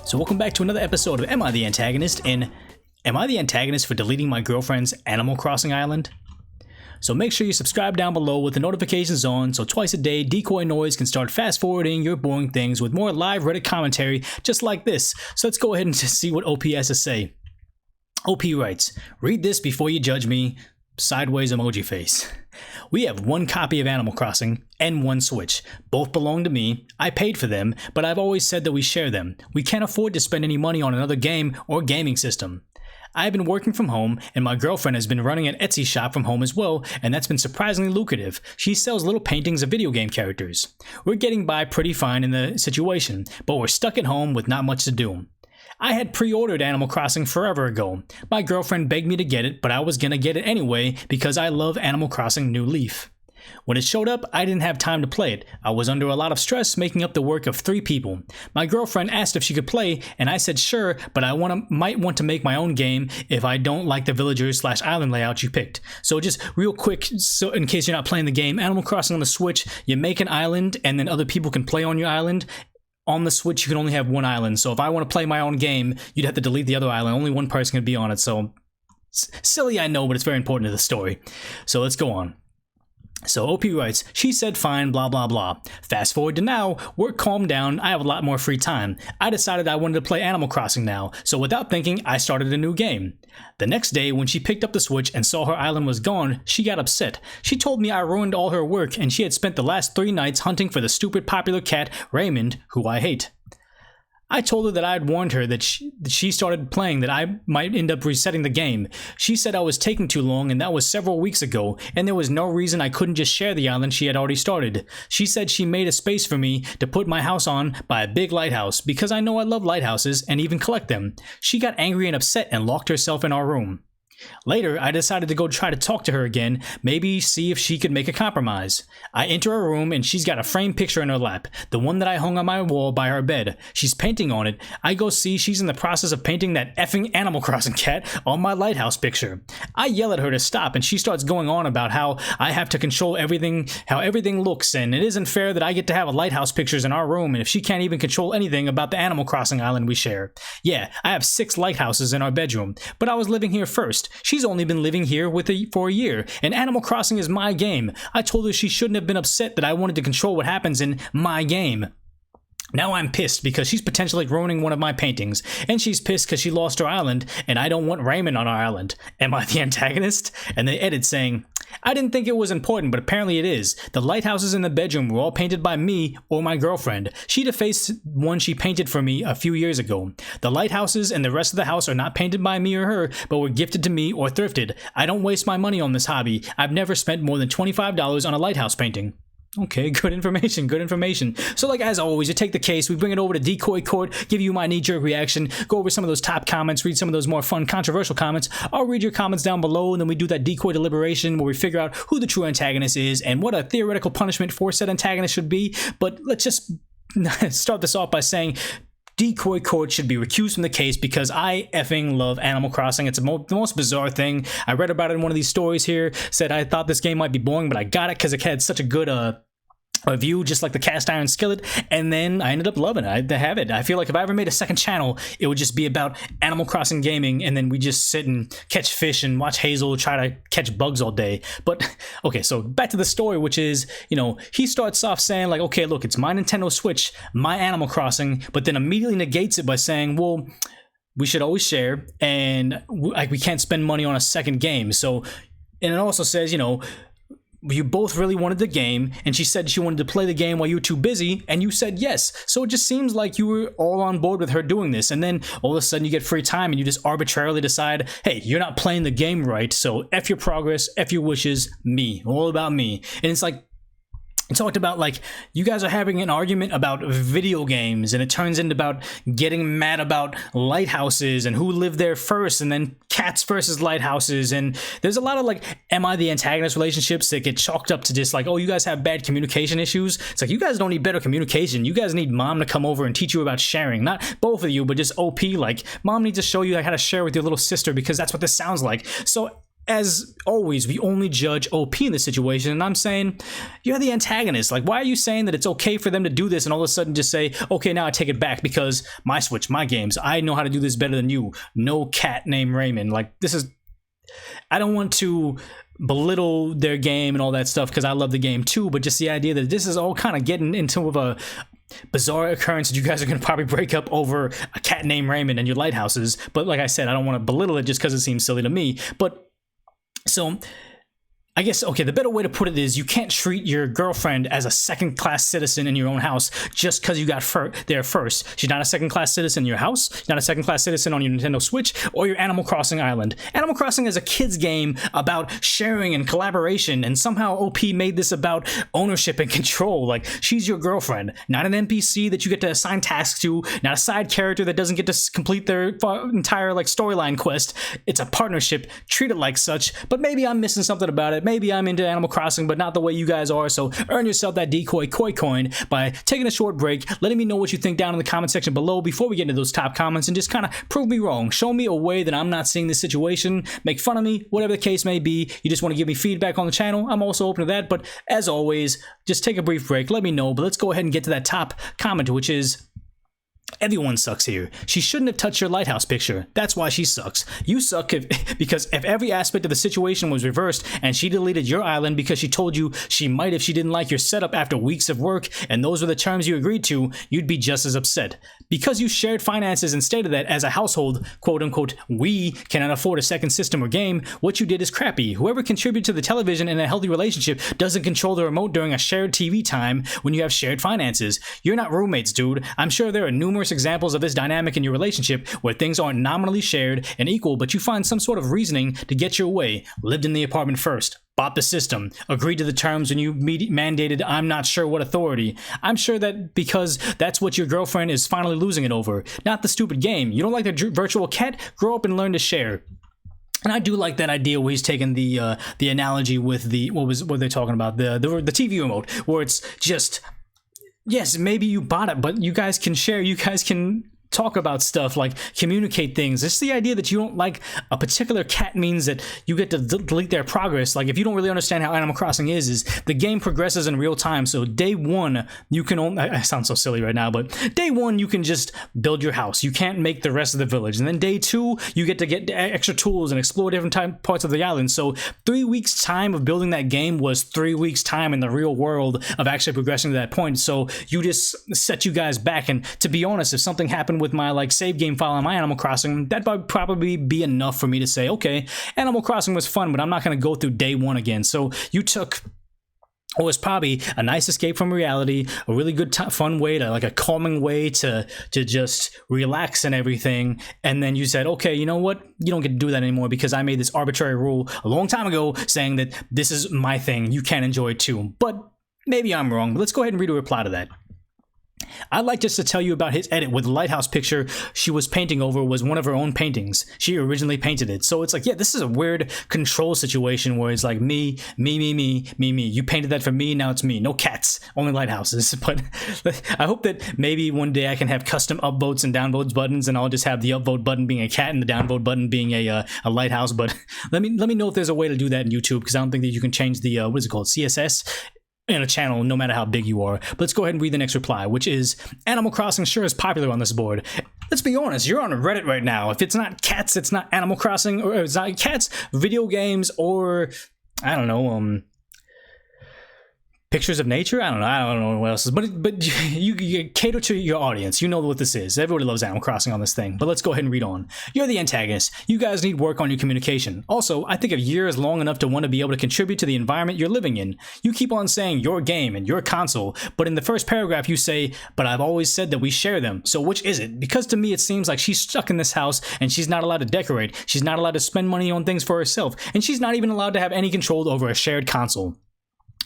So welcome back to another episode of Am I the Antagonist? And am I the antagonist for deleting my girlfriend's Animal Crossing island? So make sure you subscribe down below with the notifications on so twice a day DecoyNoise can start fast forwarding your boring things with more live Reddit commentary just like this. So let's go ahead and just see what OP has to say. OP writes, read this before you judge me, sideways emoji face. We have one copy of Animal Crossing and one Switch. Both belong to me. I paid for them, but I've always said that we share them. We can't afford to spend any money on another game or gaming system. I've been working from home, and my girlfriend has been running an Etsy shop from home as well, and that's been surprisingly lucrative. She sells little paintings of video game characters. We're getting by pretty fine in the situation, but we're stuck at home with not much to do. I had pre-ordered Animal Crossing forever ago. My girlfriend begged me to get it, but I was gonna get it anyway because I love Animal Crossing New Leaf. When it showed up, I didn't have time to play it. I was under a lot of stress making up the work of 3 people. My girlfriend asked if she could play, and I said sure, but I might want to make my own game if I don't like the villagers/island layout you picked. So just real quick, so in case you're not playing the game, Animal Crossing on the Switch, you make an island and then other people can play on your island. On the Switch, you can only have one island, so if I want to play my own game, you'd have to delete the other island. Only one person can be on it, so silly, I know, but it's very important to the story. So let's go on. So OP writes, she said fine, blah blah blah. Fast forward to now, work calmed down, I have a lot more free time. I decided I wanted to play Animal Crossing now, so without thinking, I started a new game. The next day, when she picked up the Switch and saw her island was gone, she got upset. She told me I ruined all her work and she had spent the last 3 nights hunting for the stupid popular cat, Raymond, who I hate. I told her that I had warned her that she started playing that I might end up resetting the game. She said I was taking too long and that was several weeks ago, and there was no reason I couldn't just share the island she had already started. She said she made a space for me to put my house on by a big lighthouse because I know I love lighthouses and even collect them. She got angry and upset and locked herself in our room. Later, I decided to go try to talk to her again, maybe see if she could make a compromise. I enter her room and she's got a framed picture in her lap, the one that I hung on my wall by her bed. She's painting on it. I go see she's in the process of painting that effing Animal Crossing cat on my lighthouse picture. I yell at her to stop and she starts going on about how I have to control everything, how everything looks, and it isn't fair that I get to have a lighthouse pictures in our room and if she can't even control anything about the Animal Crossing island we share. Yeah, I have 6 lighthouses in our bedroom, but I was living here first. She's only been living here for a year, and Animal Crossing is my game. I told her she shouldn't have been upset that I wanted to control what happens in my game. Now I'm pissed because she's potentially ruining one of my paintings, and she's pissed because she lost her island, and I don't want Raymond on our island. Am I the antagonist? And they edit saying, I didn't think it was important, but apparently it is. The lighthouses in the bedroom were all painted by me or my girlfriend. She defaced one she painted for me a few years ago. The lighthouses and the rest of the house are not painted by me or her, but were gifted to me or thrifted. I don't waste my money on this hobby. I've never spent more than $25 on a lighthouse painting. Okay, good information, good information. So like as always, you take the case, we bring it over to Decoy Court, give you my knee-jerk reaction, go over some of those top comments, read some of those more fun, controversial comments. I'll read your comments down below, and then we do that Decoy Deliberation where we figure out who the true antagonist is and what a theoretical punishment for said antagonist should be. But let's just start this off by saying Decoy Court should be recused from the case because I effing love Animal Crossing. It's the most bizarre thing. I read about it in one of these stories here, said I thought this game might be boring, but I got it because it had such a good review, just like the cast iron skillet, and then I ended up loving it. I have it. I feel like if I ever made a second channel, it would just be about Animal Crossing gaming, and then we just sit and catch fish and watch Hazel try to catch bugs all day. But okay, so back to the story, which is, you know, he starts off saying like, okay, look, it's my Nintendo Switch, my Animal Crossing, but then immediately negates it by saying, well, we should always share, and like we can't spend money on a second game. So, and it also says, you know, you both really wanted the game, and she said she wanted to play the game while you were too busy, and you said yes. So it just seems like you were all on board with her doing this, and then all of a sudden you get free time and you just arbitrarily decide, hey, you're not playing the game right, so F your progress, F your wishes, me, all about me. And it's like, it talked about like you guys are having an argument about video games, and it turns into about getting mad about lighthouses and who lived there first, and then cats versus lighthouses. And there's a lot of like, am I the antagonist relationships that get chalked up to just like, oh, you guys have bad communication issues. It's like, you guys don't need better communication. You guys need mom to come over and teach you about sharing. Not both of you, but just OP. Like, mom needs to show you like how to share with your little sister because that's what this sounds like. So as always, we only judge OP in this situation, and I'm saying, you're the antagonist. Like, why are you saying that it's okay for them to do this and all of a sudden just say, okay, now I take it back because my Switch, my games, I know how to do this better than you. No cat named Raymond. Like, this is... I don't want to belittle their game and all that stuff because I love the game too, but just the idea that this is all kind of getting into a bizarre occurrence that you guys are going to probably break up over a cat named Raymond and your lighthouses. But like I said, I don't want to belittle it just because it seems silly to me. But so I guess, okay, the better way to put it is you can't treat your girlfriend as a second-class citizen in your own house just because you got there first. She's not a second-class citizen in your house, she's not a second-class citizen on your Nintendo Switch or your Animal Crossing Island. Animal Crossing is a kid's game about sharing and collaboration, and somehow OP made this about ownership and control. Like, she's your girlfriend, not an NPC that you get to assign tasks to, not a side character that doesn't get to complete their entire, like, storyline quest. It's a partnership, treat it like such, but maybe I'm missing something about it. Maybe I'm into Animal Crossing, but not the way you guys are, so earn yourself that Decoy coin by taking a short break, letting me know what you think down in the comment section below before we get into those top comments, and just kind of prove me wrong. Show me a way that I'm not seeing this situation, make fun of me, whatever the case may be. You just want to give me feedback on the channel, I'm also open to that, but as always, just take a brief break, let me know. But let's go ahead and get to that top comment, which is... everyone sucks here. She shouldn't have touched your lighthouse picture. That's why she sucks. You suck because if every aspect of the situation was reversed and she deleted your island because she told you she might if she didn't like your setup after weeks of work and those were the terms you agreed to, you'd be just as upset. Because you shared finances and stated that as a household, quote unquote, we cannot afford a second system or game, what you did is crappy. Whoever contributed to the television in a healthy relationship doesn't control the remote during a shared TV time when you have shared finances. You're not roommates, dude. I'm sure there are numerous examples of this dynamic in your relationship where things aren't nominally shared and equal, but you find some sort of reasoning to get your way. Lived in the apartment first, bought the system, agreed to the terms when you mandated I'm not sure what authority. I'm sure that because that's what your girlfriend is finally losing it over, not the stupid game. You don't like the virtual cat? Grow up and learn to share. And I do like that idea where he's taking the analogy with the what were they talking about, the TV remote, where it's just, yes, maybe you bought it, but you guys can share, you guys can talk about stuff, like communicate things. It's the idea that you don't like a particular cat means that you get to delete their progress. Like, if you don't really understand how Animal Crossing is the game progresses in real time. So day one, you can only, I sound so silly right now, but day one, you can just build your house. You can't make the rest of the village. And then day two, you get to get extra tools and explore different parts of the island. So 3 weeks time of building that game was 3 weeks time in the real world of actually progressing to that point. So you just set you guys back. And to be honest, if something happened with my like save game file on my Animal Crossing, that would probably be enough for me to say, okay, Animal Crossing was fun, but I'm not going to go through day one again. So you took what was probably a nice escape from reality, a really good fun way to, like, a calming way to just relax and everything, and then you said, okay, you know what, you don't get to do that anymore because I made this arbitrary rule a long time ago saying that this is my thing, you can't enjoy it too. But maybe I'm wrong, but let's go ahead and read a reply to that. I'd like just to tell you about his edit with the lighthouse picture she was painting over was one of her own paintings. She originally painted it. So it's like, yeah, this is a weird control situation where it's like me. You painted that for me, now it's me. No cats, only lighthouses. But I hope that maybe one day I can have custom upvotes and downvotes buttons, and I'll just have the upvote button being a cat and the downvote button being a lighthouse. But let me know if there's a way to do that in YouTube, because I don't think that you can change the what is it called, CSS in a channel no matter how big you are. But let's go ahead and read the next reply, which is, Animal Crossing sure is popular on this board. Let's be honest, you're on Reddit right now. If it's not cats, it's not Animal Crossing, or it's not cats, video games, or I don't know, pictures of nature? I don't know what else is, but you cater to your audience. You know what this is. Everybody loves Animal Crossing on this thing. But let's go ahead and read on. You're the antagonist. You guys need work on your communication. Also, I think a year is long enough to want to be able to contribute to the environment you're living in. You keep on saying your game and your console, but in the first paragraph you say, but I've always said that we share them. So which is it? Because to me it seems like she's stuck in this house and she's not allowed to decorate. She's not allowed to spend money on things for herself. And she's not even allowed to have any control over a shared console.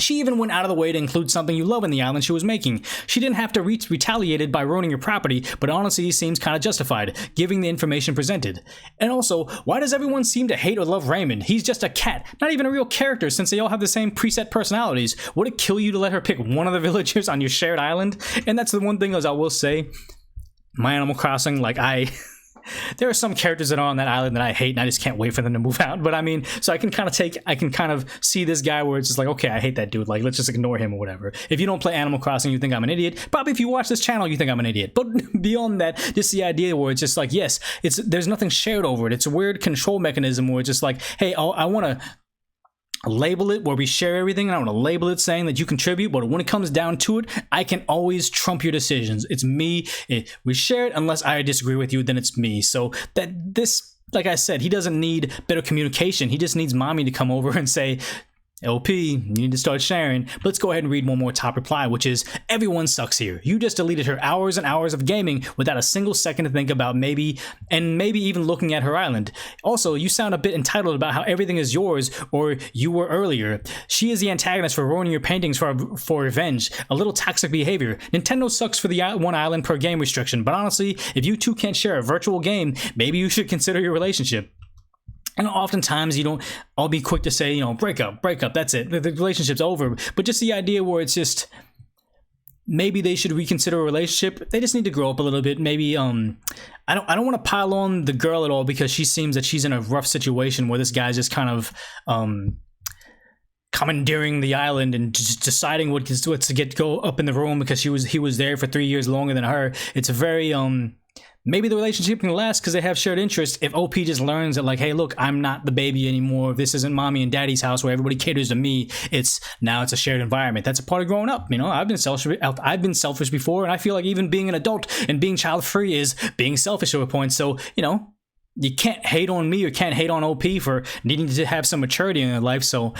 She even went out of the way to include something you love in the island she was making. She didn't have to retaliated by ruining your property, but honestly seems kind of justified, given the information presented. And also, why does everyone seem to hate or love Raymond? He's just a cat, not even a real character, since they all have the same preset personalities. Would it kill you to let her pick one of the villagers on your shared island? And that's the one thing, as I will say, my Animal Crossing, like there are some characters that are on that island that I hate, and I just can't wait for them to move out. But I mean, so I can kind of see this guy where it's just like, okay, I hate that dude. Like, let's just ignore him or whatever. If you don't play Animal Crossing, you think I'm an idiot. Probably if you watch this channel, you think I'm an idiot. But beyond that, just the idea where it's just like, yes, there's nothing shared over it. It's a weird control mechanism where it's just like, hey, I want to label it where we share everything, and I want to label it saying that you contribute, but when it comes down to it, I can always trump your decisions. It's me. We share it unless I disagree with you, then it's me. So that this, like I said, he doesn't need better communication. He just needs mommy to come over and say, LP, you need to start sharing. But let's go ahead and read one more top reply, which is, everyone sucks here. You just deleted her hours and hours of gaming without a single second to think about maybe even looking at her island. Also, you sound a bit entitled about how everything is yours, or you were earlier. She is the antagonist for ruining your paintings for revenge. A little toxic behavior. Nintendo sucks for the one island per game restriction, but honestly, if you two can't share a virtual game, maybe you should consider your relationship. And oftentimes I'll be quick to say, you know, break up, that's it. The relationship's over. But just the idea where it's just, maybe they should reconsider a relationship. They just need to grow up a little bit. Maybe, I don't want to pile on the girl at all, because she seems that she's in a rough situation where this guy's just kind of, commandeering the island and just deciding what to go up in the room because he was there for 3 years longer than her. It's a very, maybe the relationship can last because they have shared interests. If OP just learns that, like, hey, look, I'm not the baby anymore. This isn't mommy and daddy's house where everybody caters to me. Now it's a shared environment. That's a part of growing up. You know, I've been selfish before, and I feel like even being an adult and being child free is being selfish at a point. So, you know, you can't hate on me or can't hate on OP for needing to have some maturity in their life. So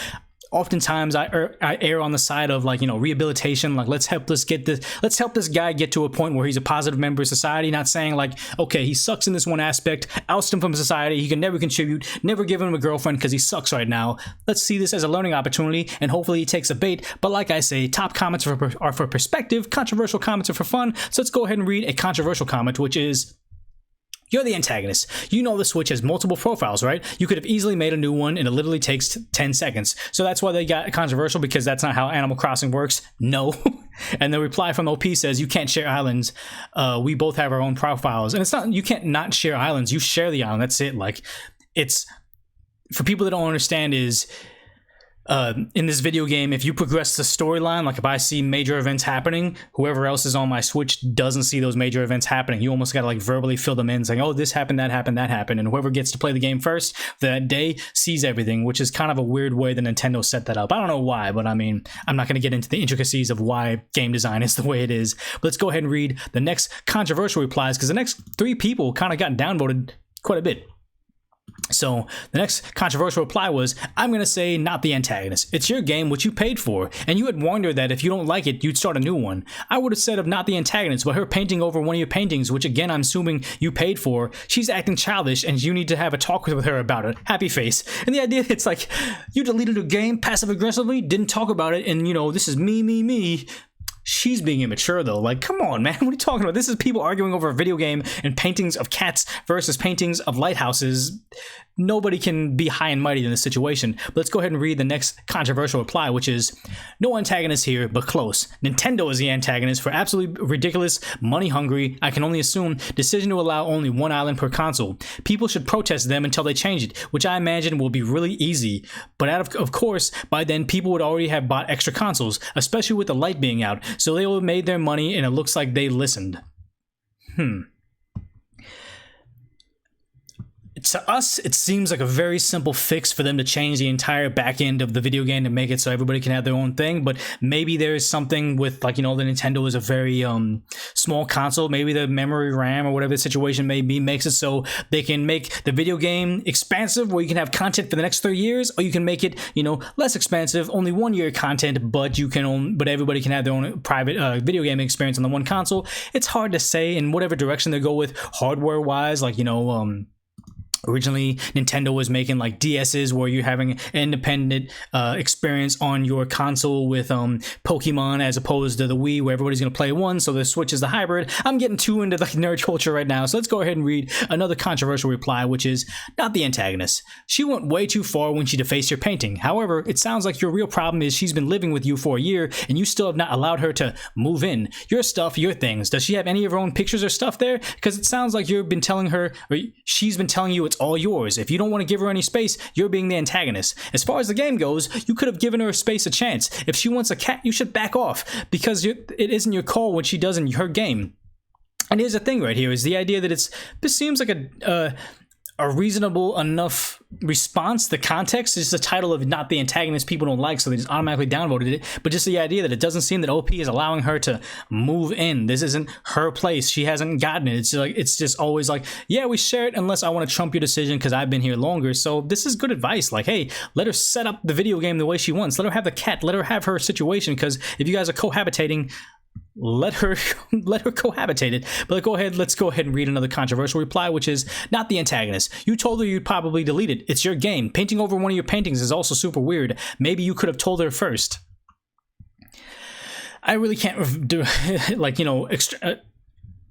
oftentimes I err on the side of, like, you know, rehabilitation. Like, let's help this guy get to a point where he's a positive member of society. Not saying like, okay, he sucks in this one aspect, oust him from society, he can never contribute, never give him a girlfriend because he sucks right now. Let's see this as a learning opportunity, and hopefully he takes a bait. But like I say, top comments are for perspective, controversial comments are for fun. So let's go ahead and read a controversial comment, which is, you're the antagonist. You know the Switch has multiple profiles, right? You could have easily made a new one, and it literally takes 10 seconds. So that's why they got controversial, because that's not how Animal Crossing works. No. And the reply from OP says, you can't share islands. We both have our own profiles. And it's not, you can't not share islands. You share the island. That's it. Like, it's, for people that don't understand, is, in this video game, if you progress the storyline, like if I see major events happening, whoever else is on my Switch doesn't see those major events happening. You almost gotta like verbally fill them in, saying, oh, this happened, that happened, that happened. And whoever gets to play the game first that day sees everything, which is kind of a weird way that Nintendo set that up. I don't know why, but I mean, I'm not gonna get into the intricacies of why game design is the way it is. But let's go ahead and read the next controversial replies, because the next 3 people kind of got downvoted quite a bit. So the next controversial reply was, I'm going to say not the antagonist. It's your game, which you paid for, and you had wondered that if you don't like it, you'd start a new one. I would have said of not the antagonist, but her painting over one of your paintings, which again, I'm assuming you paid for. She's acting childish, and you need to have a talk with her about it. Happy face. And the idea, it's like, you deleted a game passive aggressively, didn't talk about it, and you know, this is me. She's being immature though. Like, come on, man. What are you talking about? This is people arguing over a video game and paintings of cats versus paintings of lighthouses. Nobody can be high and mighty in this situation. But let's go ahead and read the next controversial reply, which is, no antagonist here, but close. Nintendo is the antagonist for absolutely ridiculous, money-hungry, I can only assume, decision to allow only one island per console. People should protest them until they change it, which I imagine will be really easy. But of course, by then, people would already have bought extra consoles, especially with the light being out. So they will have made their money, and it looks like they listened. To us, it seems like a very simple fix for them to change the entire back end of the video game to make it so everybody can have their own thing. But maybe there's something with, like, you know, the Nintendo is a very small console. Maybe the memory RAM or whatever the situation may be makes it so they can make the video game expansive, where you can have content for the next 3 years, or you can make it, you know, less expansive, only 1 year content, but everybody can have their own private video game experience on the one console. It's hard to say in whatever direction they go with hardware wise, like, you know, Originally, Nintendo was making like DS's where you're having an independent experience on your console with Pokemon as opposed to the Wii where everybody's going to play one, so the Switch is the hybrid. I'm getting too into the nerd culture right now, so let's go ahead and read another controversial reply, which is, not the antagonist. She went way too far when she defaced your painting. However, it sounds like your real problem is she's been living with you for a year and you still have not allowed her to move in. Your stuff, your things. Does she have any of her own pictures or stuff there? Because it sounds like you've been telling her, or she's been telling you it's all yours. If you don't want to give her any space, you're being the antagonist. As far as the game goes, you could have given her space a chance. If she wants a cat, you should back off because it isn't your call what she does in her game. And here's the thing right here is the idea that this seems like a reasonable enough response. The context is the title of not the antagonist people don't like, so they just automatically downvoted it. But just the idea that it doesn't seem that OP is allowing her to move in. This isn't her place. She hasn't gotten it. It's just always like, yeah, we share it unless I want to trump your decision because I've been here longer. So this is good advice. Like, hey, let her set up the video game the way she wants. Let her have the cat. Let her have her situation, because if you guys are cohabitating, let her cohabitate it. But let's go ahead and read another controversial reply, which is, not the antagonist. You told her you'd probably delete it. It's your game. Painting over one of your paintings is also super weird. Maybe you could have told her first. I really can't do like, you know,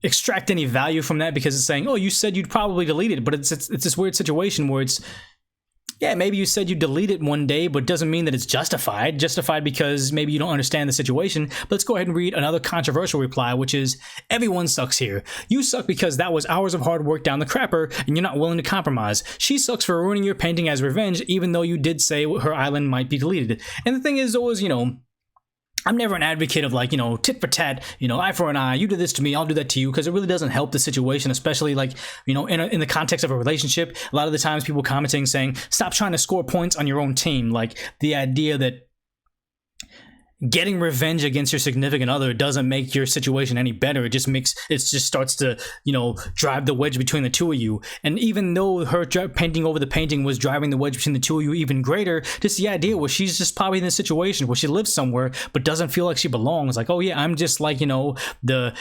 extract any value from that, because it's saying, oh, you said you'd probably delete it, but it's this weird situation where it's, yeah, maybe you said you delete it one day, but doesn't mean that it's justified. Justified because maybe you don't understand the situation. But let's go ahead and read another controversial reply, which is, everyone sucks here. You suck because that was hours of hard work down the crapper, and you're not willing to compromise. She sucks for ruining your painting as revenge, even though you did say her island might be deleted. And the thing is always, you know, I'm never an advocate of like, you know, tit for tat, you know, eye for an eye, you do this to me, I'll do that to you, because it really doesn't help the situation, especially like, you know, in the context of a relationship. A lot of the times people commenting saying, stop trying to score points on your own team. Like the idea that getting revenge against your significant other doesn't make your situation any better. It just starts to, you know, drive the wedge between the two of you. And even though her painting over the painting was driving the wedge between the two of you even greater, just the idea where she's just probably in a situation where she lives somewhere but doesn't feel like she belongs. Like, oh yeah, I'm just like, you know, the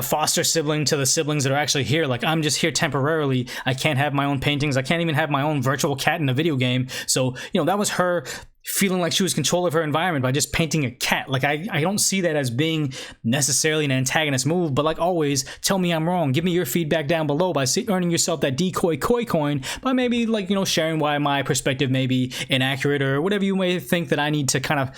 foster sibling to the siblings that are actually here. Like, I'm just here temporarily. I can't have my own paintings. I can't even have my own virtual cat in a video game. So, you know, that was her feeling like she was in control of her environment by just painting a cat. Like, I don't see that as being necessarily an antagonist move, but like always, tell me I'm wrong. Give me your feedback down below by earning yourself that Decoy coin by maybe, like, you know, sharing why my perspective may be inaccurate or whatever you may think that I need to kind of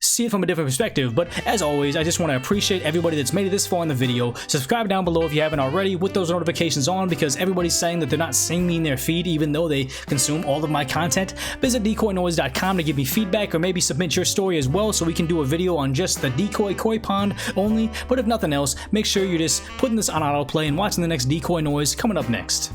see it from a different perspective. But as always, I just want to appreciate everybody that's made it this far in the video. Subscribe down below if you haven't already with those notifications on, because everybody's saying that they're not seeing me in their feed even though they consume all of my content. Visit DecoyNoise.com to give me feedback, or maybe submit your story as well so we can do a video on just the Decoy Koi Pond only. But if nothing else, make sure you're just putting this on autoplay and watching the next Decoy Noise coming up next.